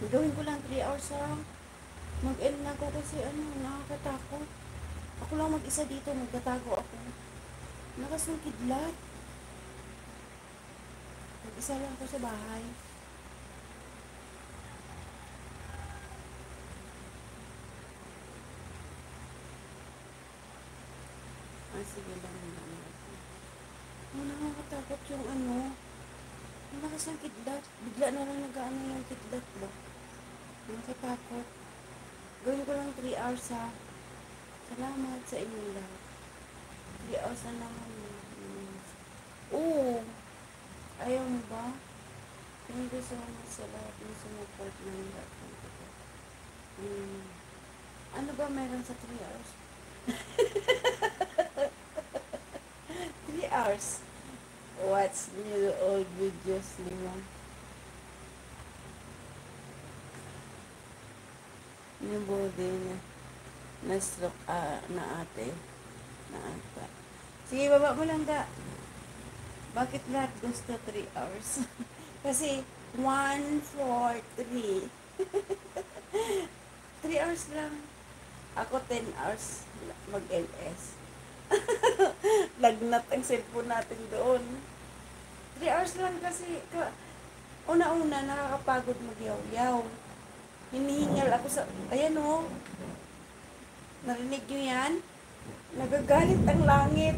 Gawin ko lang 3 hours lang. Mag-end na ako kasi nakakatakot. Ako lang mag-isa dito, magtatago ako. Lakas ng kidlat. Mag-isa lang ako sa bahay. Sige lang naman ako. Nakakatakot yung ang lakas ng kidlat. Bigla na lang nag-ano yung kidlat ba? Nakakatakot. Gawin ko lang 3 hours ha. Salamat sa inyo lahat. 3 hours na naman. Oo. Ayaw mo ba? Thank you so much sa lahat ng sumuport ng lahat ng ito. Ano ba meron sa 3 hours? 3 hours. Watch new old videos nimo. Yung body na stroke na ate. Na ata. Sige, baba mo lang da. Bakit lahat gusto 3 hours? Kasi 1, 4, 3. 3 hours lang. Ako 10 hours mag-LS. Lagnat ang cellphone natin doon. 3 hours lang kasi una-una nakakapagod magyaw-yaw. Hinihingal ako sa ayan oh. Narinig nyo yan? Nagagalit ang langit.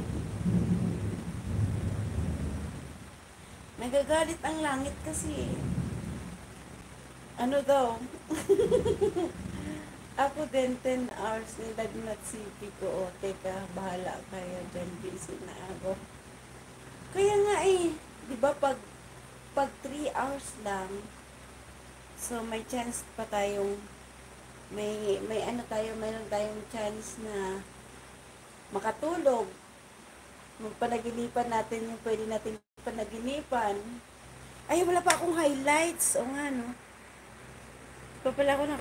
Nagagalit ang langit kasi ano daw? Ako din 10 hours nilagnat city ko. O, teka, bahala kayo dyan. Busy na ako. Kaya nga di ba pag 3 hours lang, so may chance pa tayong, mayroon tayong chance na makatulog. Magpanaginipan natin yung pwede natin panaginipan. Ay, wala pa akong highlights. O nga, no? Pa pala ako na